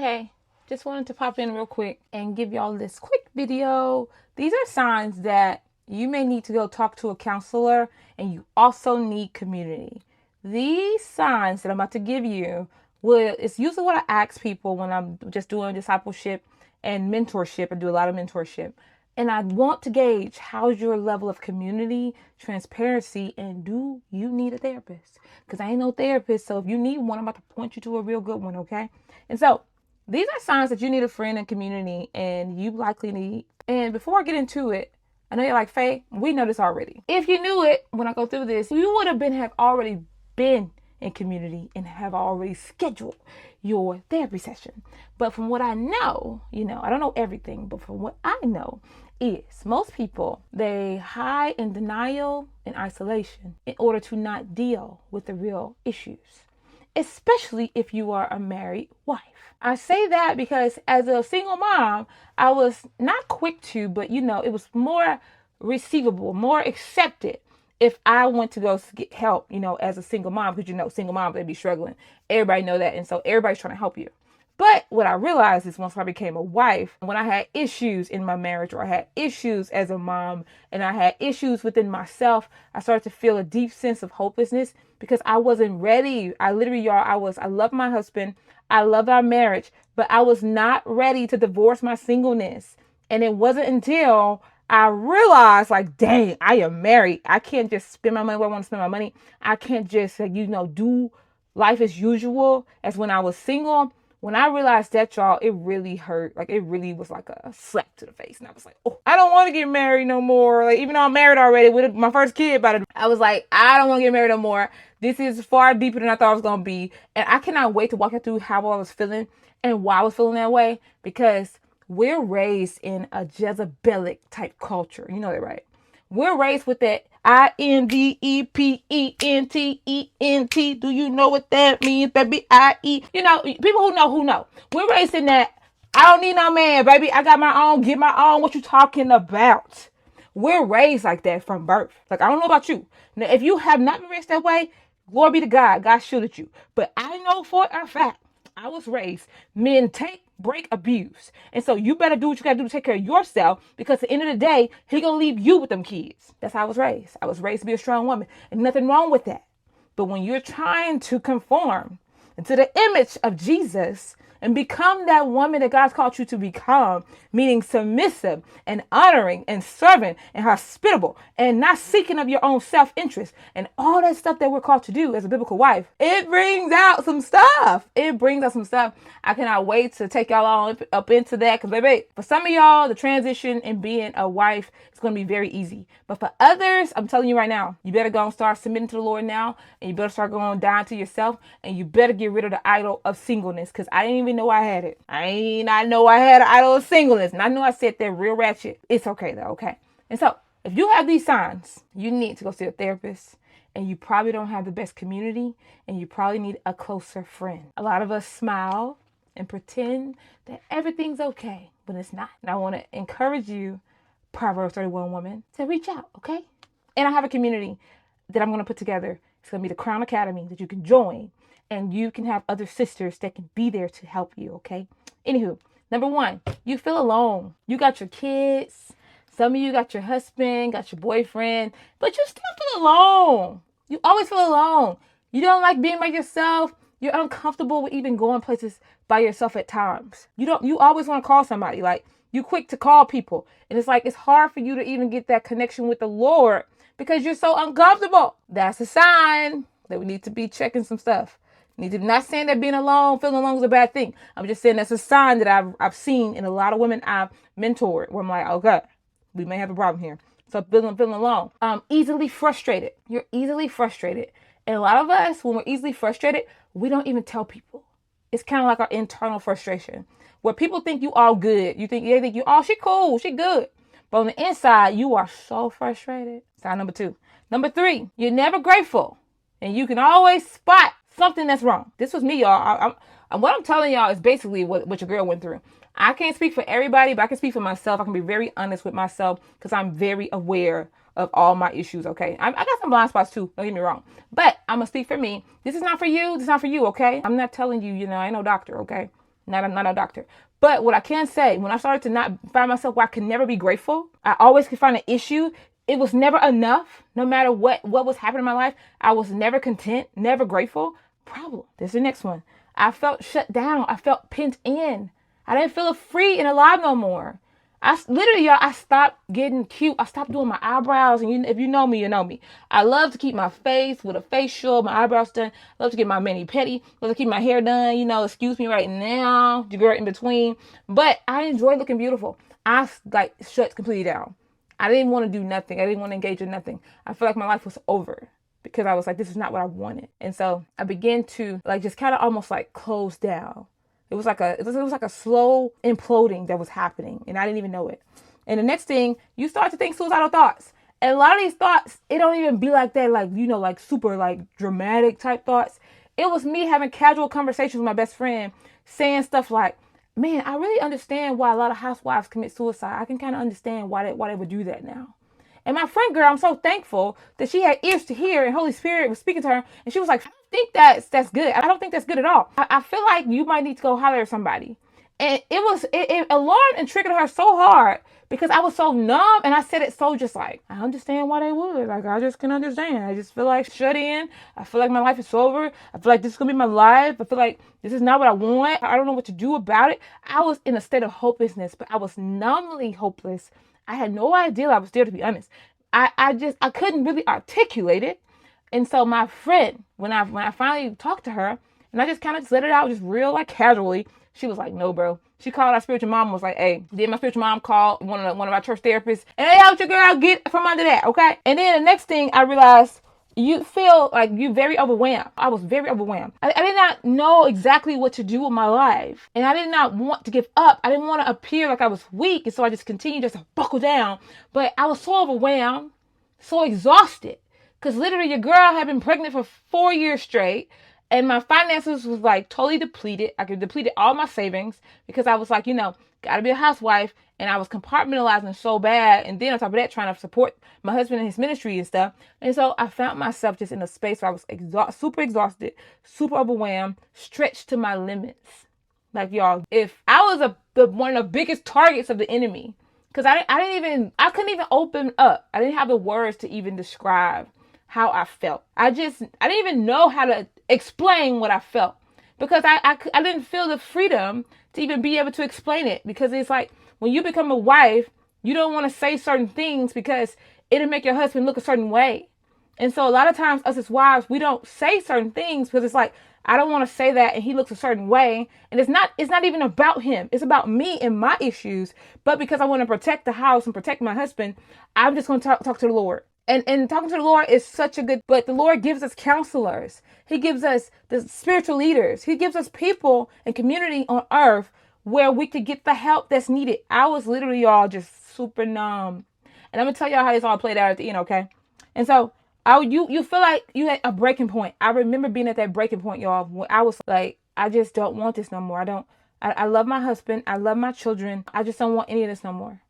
Hey, just wanted to pop in real quick and give y'all this quick video. These are signs that you may need to go talk to a counselor and you also need community. These signs that I'm about to give you, it's usually what I ask people when I'm just doing discipleship and mentorship. I do a lot of mentorship. And I want to gauge how's your level of community, transparency, and do you need a therapist? Because I ain't no therapist, so if you need one, I'm about to point you to a real good one, okay? And so these are signs that you need a friend and community, and you likely need. And before I get into it, I know you're like, Faye, we know this already. If you knew it when I go through this, you would have already been in community and have already scheduled your therapy session. But from what I know, I don't know everything, but from what I know is most people, they hide in denial and isolation in order to not deal with the real issues, especially if you are a married wife. I say that because as a single mom, I was not quick to, but it was more receivable, more accepted if I went to go get help, as a single mom, because single moms, they be struggling. Everybody know that. And so everybody's trying to help you. But what I realized is once I became a wife, when I had issues in my marriage or I had issues as a mom and I had issues within myself, I started to feel a deep sense of hopelessness because I wasn't ready. I love my husband. I love our marriage, but I was not ready to divorce my singleness. And it wasn't until I realized, like, dang, I am married. I can't just spend my money where I want to spend my money. I can't just, do life as usual as when I was single. When I realized that, y'all, it really hurt. Like, it really was like a slap to the face. And I was like, oh, I don't want to get married no more. Like, even though I'm married already with my first kid, I was like, I don't want to get married no more. This is far deeper than I thought it was going to be. And I cannot wait to walk you through how I was feeling and why I was feeling that way. Because we're raised in a Jezebelic type culture. You know that, right? We're raised with that INDEPENTENT. Do you know what that means, baby? People who know. We're raised in that. I don't need no man, baby. I got my own. Get my own. What you talking about? We're raised like that from birth. Like, I don't know about you. Now, if you have not been raised that way, glory be to God. God shielded you. But I know for a fact, I was raised, men take, break, abuse. And so you better do what you got to do to take care of yourself, because at the end of the day, he going to leave you with them kids. That's how I was raised. I was raised to be a strong woman, and nothing wrong with that. But when you're trying to conform into the image of Jesus and become that woman that God's called you to become, meaning submissive and honoring and serving and hospitable and not seeking of your own self-interest and all that stuff that we're called to do as a biblical wife, it brings out some stuff. I cannot wait to take y'all all up into that, because baby, for some of y'all, the transition in being a wife is going to be very easy. But for others, I'm telling you right now, you better go and start submitting to the Lord now, and you better start going down to yourself, and you better get rid of the idol of singleness, because I didn't even know I had it. I know I had an idol of singleness, and I know I said that real ratchet. It's okay though, okay? And so, if you have these signs, you need to go see a therapist, and you probably don't have the best community, and you probably need a closer friend. A lot of us smile and pretend that everything's okay, but it's not. And I want to encourage you, Proverbs 31 woman, to reach out, okay? And I have a community that I'm going to put together. It's going to be the Crown Academy that you can join, and you can have other sisters that can be there to help you, okay? Anywho, number one, you feel alone. You got your kids. Some of you got your husband, got your boyfriend, but you still feel alone. You always feel alone. You don't like being by yourself. You're uncomfortable with even going places by yourself at times. You always want to call somebody. Like, you quick to call people. And it's like, it's hard for you to even get that connection with the Lord because you're so uncomfortable. That's a sign that we need to be checking some stuff. Not saying that feeling alone is a bad thing. I'm just saying that's a sign that I've seen in a lot of women I've mentored, where I'm like, okay, we may have a problem here. So feeling alone. Easily frustrated. You're easily frustrated. And a lot of us, when we're easily frustrated, we don't even tell people. It's kind of like our internal frustration, where people think you all good. They think you, oh, she cool, she good. But on the inside, you are so frustrated. Sign number two. Number three, you're never grateful. And you can always spot something that's wrong. This was me, y'all. What I'm telling y'all is basically what your girl went through. I can't speak for everybody, but I can speak for myself. I can be very honest with myself because I'm very aware of all my issues, okay? I got some blind spots too, don't get me wrong. But I'm going to speak for me. This is not for you. This is not for you, okay? I'm not telling you, I ain't no doctor, okay? Not a doctor. But what I can say, when I started to not find myself where I could never be grateful, I always could find an issue. It was never enough. No matter what was happening in my life, I was never content, never grateful. Problem. There's the next one. I felt shut down. I felt pent in. I didn't feel free and alive no more. Literally, y'all, I stopped getting cute. I stopped doing my eyebrows. And if you know me, you know me. I love to keep my face with a facial, my eyebrows done. I love to get my mani-pedi. Love to keep my hair done. Excuse me right now. You girl in between. But I enjoy looking beautiful. I shut completely down. I didn't want to do nothing. I didn't want to engage in nothing. I felt like my life was over because I was like, this is not what I wanted. And so I began to just kind of almost close down. It was like a slow imploding that was happening, and I didn't even know it. And the next thing, you start to think suicidal thoughts. And a lot of these thoughts, it don't even be like that, super dramatic type thoughts. It was me having casual conversations with my best friend, saying stuff like, man, I really understand why a lot of housewives commit suicide. I can kind of understand why they would do that now. And my friend girl, I'm so thankful that she had ears to hear and Holy Spirit was speaking to her. And she was like, I don't think that's good. I don't think that's good at all. I feel like you might need to go holler at somebody. And it alarmed and triggered her so hard because I was so numb. And I said it so just I understand why they would. I just can understand. I just feel like shut in. I feel like my life is over. I feel like this is going to be my life. I feel like this is not what I want. I don't know what to do about it. I was in a state of hopelessness, but I was numbly hopeless. I had no idea I was there, to be honest. I couldn't really articulate it. And so my friend, when I finally talked to her, and I just kind of let it out just real casually, she was like, no, bro. She called our spiritual mom and was like, hey, did my spiritual mom call one of our church therapists? And hey, out your girl, get from under that, okay? And then the next thing I realized, you feel like you're very overwhelmed. I was very overwhelmed. I did not know exactly what to do with my life. And I did not want to give up. I didn't want to appear like I was weak. And so I just continued to buckle down. But I was so overwhelmed, so exhausted. Because literally your girl had been pregnant for 4 years straight. And my finances was totally depleted. I could depleted all my savings because I was gotta be a housewife. And I was compartmentalizing so bad. And then on top of that, trying to support my husband and his ministry and stuff. And so I found myself just in a space where I was super exhausted, super overwhelmed, stretched to my limits. Y'all, if I was one of the biggest targets of the enemy, because I couldn't even open up. I didn't have the words to even describe how I felt. I didn't even know how to explain what I felt because I didn't feel the freedom to even be able to explain it, because it's when you become a wife, you don't want to say certain things because it'll make your husband look a certain way. And so a lot of times us as wives, we don't say certain things because it's I don't want to say that and he looks a certain way. And it's not even about him. It's about me and my issues. But because I want to protect the house and protect my husband, I'm just going to talk to the Lord. And talking to the Lord is such a good, but the Lord gives us counselors. He gives us the spiritual leaders. He gives us people and community on earth where we could get the help that's needed. I was literally, y'all, just super numb. And I'm going to tell y'all how this all played out at the end, okay? And so you feel like you had a breaking point. I remember being at that breaking point, y'all, when I was like, I just don't want this no more. I love my husband. I love my children. I just don't want any of this no more.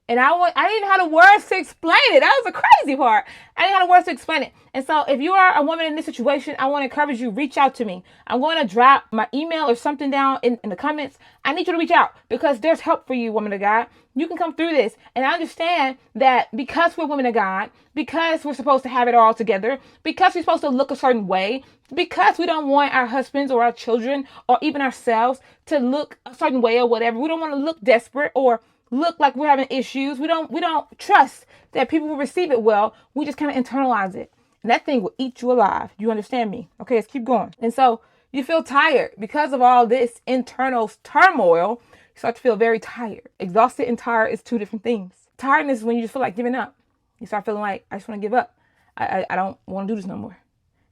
And I didn't even have the words to explain it. That was the crazy part. I didn't have the words to explain it. And so if you are a woman in this situation, I want to encourage you, reach out to me. I'm going to drop my email or something down in the comments. I need you to reach out because there's help for you, woman of God. You can come through this. And I understand that because we're women of God, because we're supposed to have it all together, because we're supposed to look a certain way, because we don't want our husbands or our children or even ourselves to look a certain way or whatever. We don't want to look desperate or look like we're having issues. We don't trust that people will receive it well. We just kind of internalize it. And that thing will eat you alive. You understand me? Okay, let's keep going. And so you feel tired because of all this internal turmoil. You start to feel very tired. Exhausted and tired is two different things. Tiredness is when you just feel like giving up. You start feeling like, I just want to give up. I don't want to do this no more.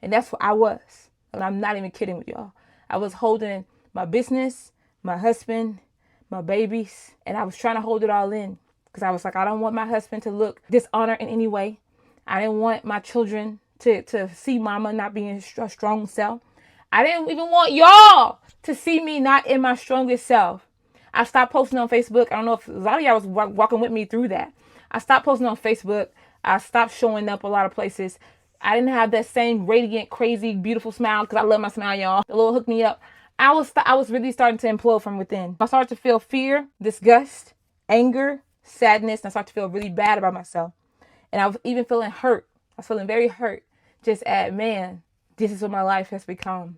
And that's what I was. And I'm not even kidding with y'all. I was holding my business, my husband, my babies, and I was trying to hold it all in because I was like, I don't want my husband to look dishonored in any way. I didn't want my children to see mama not being a strong self. I didn't even want y'all to see me not in my strongest self. I stopped posting on Facebook. I don't know if a lot of y'all was walking with me through that. I stopped posting on Facebook. I stopped showing up a lot of places. I didn't have that same radiant, crazy, beautiful smile because I love my smile, y'all. The little hook me up. I was really starting to implode from within. I started to feel fear, disgust, anger, sadness, and I started to feel really bad about myself. And I was even feeling hurt. I was feeling very hurt. Just at, man, this is what my life has become.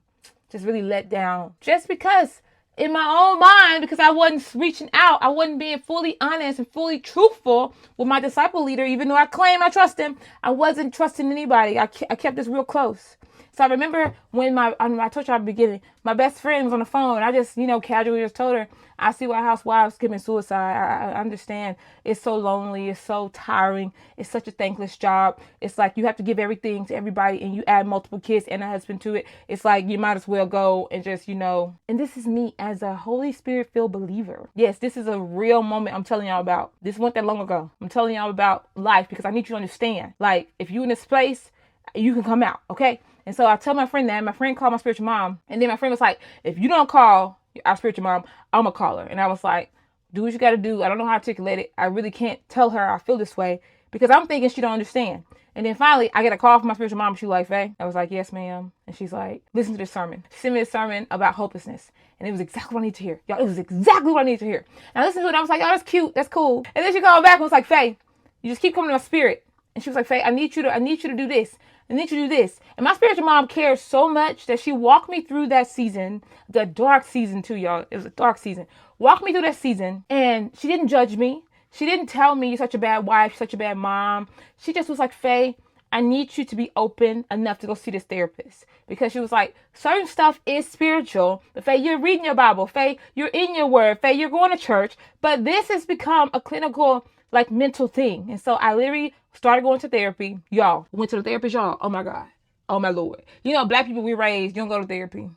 Just really let down. Just because in my own mind, because I wasn't reaching out, I wasn't being fully honest and fully truthful with my disciple leader, even though I claim I trust him, I wasn't trusting anybody. I kept this real close. So I remember when I told you at the beginning, my best friend was on the phone. I just, casually just told her, I see why housewives commit suicide. I understand. It's so lonely. It's so tiring. It's such a thankless job. It's like you have to give everything to everybody and you add multiple kids and a husband to it. It's like you might as well go and just, And this is me as a Holy Spirit filled believer. Yes, this is a real moment I'm telling y'all about. This wasn't that long ago. I'm telling y'all about life because I need you to understand. Like, if you're in this place, you can come out, okay? And so I tell my friend that. My friend called my spiritual mom. And then my friend was like, if you don't call our spiritual mom, I'm going to call her. And I was like, do what you got to do. I don't know how to articulate it. I really can't tell her I feel this way because I'm thinking she don't understand. And then finally, I get a call from my spiritual mom. She's like, Faye. I was like, yes, ma'am. And she's like, listen to this sermon. She sent me a sermon about hopelessness. And it was exactly what I need to hear. Y'all, it was exactly what I need to hear. And I listened to it and I was like, oh, that's cute. That's cool. And then she called back and was like, Faye, you just keep coming to my spirit. And she was like, Faye, I need you to do this. I need you to do this. And my spiritual mom cares so much that she walked me through that season, the dark season too, y'all. It was a dark season. Walked me through that season and she didn't judge me. She didn't tell me you're such a bad wife, such a bad mom. She just was like, Faye, I need you to be open enough to go see this therapist. Because she was like, certain stuff is spiritual. But Faye, you're reading your Bible. Faye, you're in your word. Faye, you're going to church. But this has become a clinical, mental thing. And so I literally started going to therapy. Y'all, went to the therapist, y'all. Oh my God. Oh my Lord. Black people we raised, you don't go to therapy.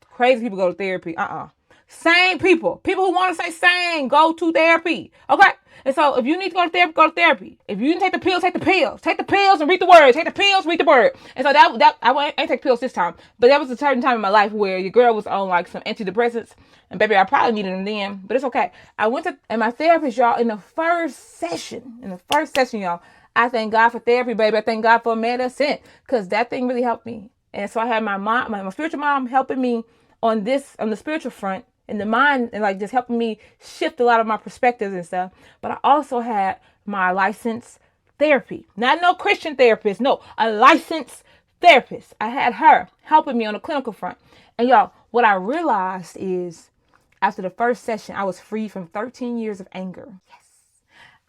Crazy people go to therapy. Sane people who want to say sane, go to therapy. Okay? And so if you need to go to therapy. If you didn't take the pills, take the pills. Take the pills and read the word. Take the pills, read the word. And so that I ain't take pills this time. But that was a certain time in my life where your girl was on some antidepressants. And baby, I probably needed them then. But it's okay. I went to my therapist, y'all, in the first session, y'all. I thank God for therapy, baby. I thank God for a man that sent. Because that thing really helped me. And so I had my mom, my spiritual mom helping me on the spiritual front. In the mind, and just helping me shift a lot of my perspectives and stuff. But I also had my licensed therapy. Not no Christian therapist. No, a licensed therapist. I had her helping me on the clinical front. And y'all, what I realized is after the first session, I was free from 13 years of anger. Yes.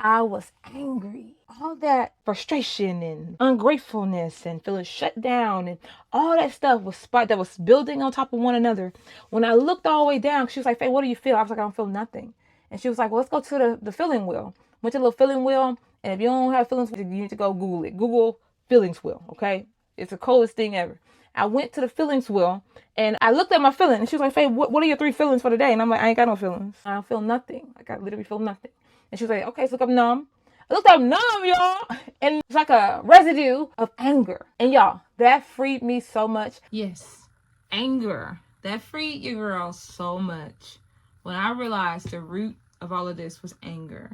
I was angry. All that frustration and ungratefulness and feeling shut down and all that stuff that was building on top of one another. When I looked all the way down, she was like, Faye, what do you feel? I was like, I don't feel nothing. And she was like, well, let's go to the feeling wheel. Went to the little feeling wheel. And if you don't have feelings, you need to go Google it. Google feelings wheel. Okay. It's the coolest thing ever. I went to the feelings wheel and I looked at my feelings. And she was like, Faye, what are your 3 feelings for the day? And I'm like, I ain't got no feelings. I don't feel nothing. I literally feel nothing. And she was like, okay, so look up numb. I looked up numb, y'all. And it's like a residue of anger. And y'all, that freed me so much. Yes, anger. That freed your girl so much. When I realized the root of all of this was anger.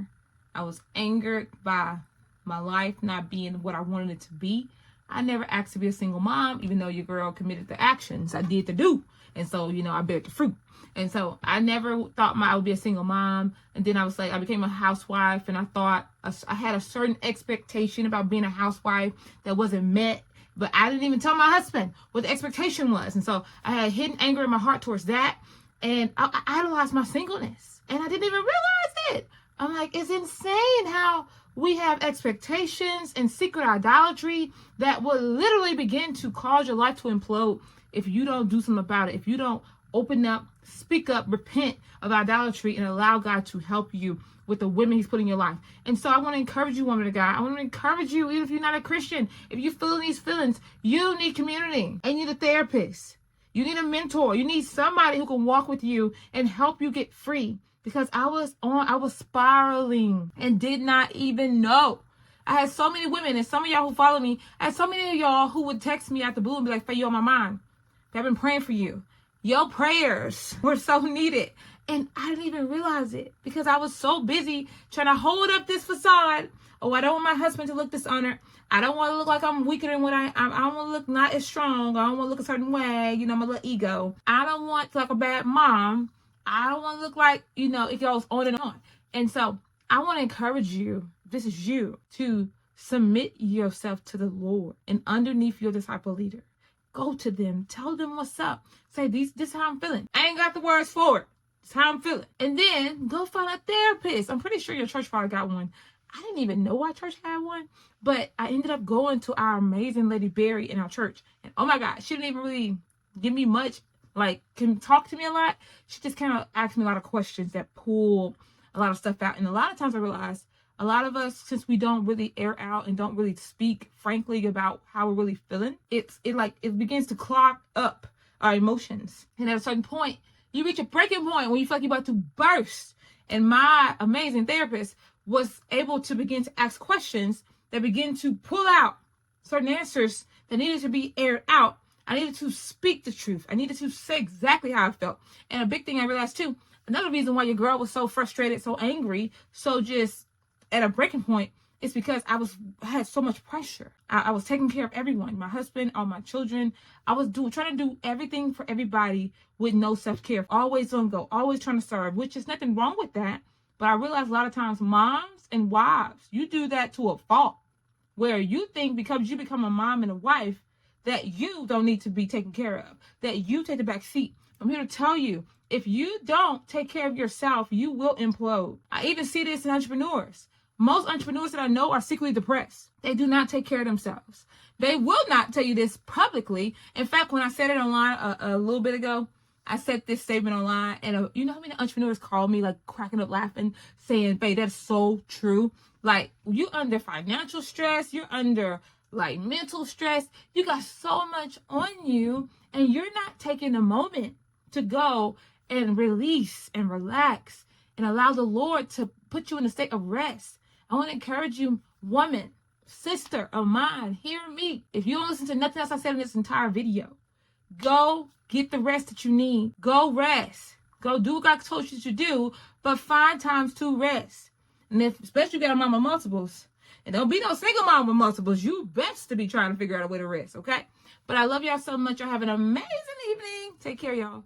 I was angered by my life not being what I wanted it to be. I never asked to be a single mom, even though your girl committed the actions. I did the do. And so, I bear the fruit. And so I never thought I would be a single mom. And then I became a housewife. And I thought I had a certain expectation about being a housewife that wasn't met. But I didn't even tell my husband what the expectation was. And so I had hidden anger in my heart towards that. And I idolized my singleness. And I didn't even realize it. I'm like, it's insane how we have expectations and secret idolatry that will literally begin to cause your life to implode if you don't do something about it. If you don't open up, speak up, repent of idolatry, and allow God to help you with the women he's put in your life. And so I want to encourage you, woman of God. I want to encourage you, even if you're not a Christian, if you're feeling these feelings, you need community and you need a therapist. You need a mentor. You need somebody who can walk with you and help you get free. Because I was spiraling and did not even know. I had so many women, and some of y'all who follow me, I had so many of y'all who would text me at the blue and be like, Faye, you're on my mind. I've been praying for you. Your prayers were so needed. And I didn't even realize it because I was so busy trying to hold up this facade. Oh, I don't want my husband to look dishonored. I don't want to look like I'm weaker than what I am. I don't want to look not as strong. I don't want to look a certain way. You know, my little ego. I don't want to look like a bad mom. I don't want to look like, you know, it goes on and on. And so I want to encourage you, this is you, to submit yourself to the Lord and underneath your disciple leader. Go to them. Tell them what's up. Say, this is how I'm feeling. I ain't got the words for it. It's how I'm feeling. And then go find a therapist. I'm pretty sure your church probably got one. I didn't even know our church had one, but I ended up going to our amazing Lady Berry in our church. And oh my God, she didn't even really give me much, like, can talk to me a lot. She just kind of asked me a lot of questions that pulled a lot of stuff out. And a lot of times I realized a lot of us, since we don't really air out and don't really speak frankly about how we're really feeling, it begins to clog up our emotions. And at a certain point, you reach a breaking point when you feel like you're about to burst. And my amazing therapist was able to begin to ask questions that begin to pull out certain answers that needed to be aired out. I needed to speak the truth. I needed to say exactly how I felt. And a big thing I realized too, another reason why your girl was so frustrated, so angry, so just at a breaking point, is because I had so much pressure. I was taking care of everyone, my husband, all my children. I was trying to do everything for everybody with no self-care. Always on go, always trying to serve, which is nothing wrong with that. But I realized a lot of times moms and wives, you do that to a fault, where you think because you become a mom and a wife that you don't need to be taken care of, that you take the back seat. I'm here to tell you, if you don't take care of yourself, you will implode. I even see this in entrepreneurs. Most entrepreneurs that I know are secretly depressed. They do not take care of themselves. They will not tell you this publicly. In fact, when I said it online a little bit ago, I said this statement online, and you know how many entrepreneurs call me, like, cracking up laughing, saying, babe, that's so true. Like, you're under financial stress, you're under, like, mental stress, you got so much on you, and you're not taking a moment to go and release and relax and allow the Lord to put you in a state of rest. I want to encourage you, woman, sister of mine, hear me. If you don't listen to nothing else I said in this entire video, go get the rest that you need. Go rest. Go do what God told you to do, but find times to rest. And if, especially if you got a mama multiples, and don't be no single mom with multiples, you best to be trying to figure out a way to rest, okay? But I love y'all so much. Y'all have an amazing evening. Take care, y'all.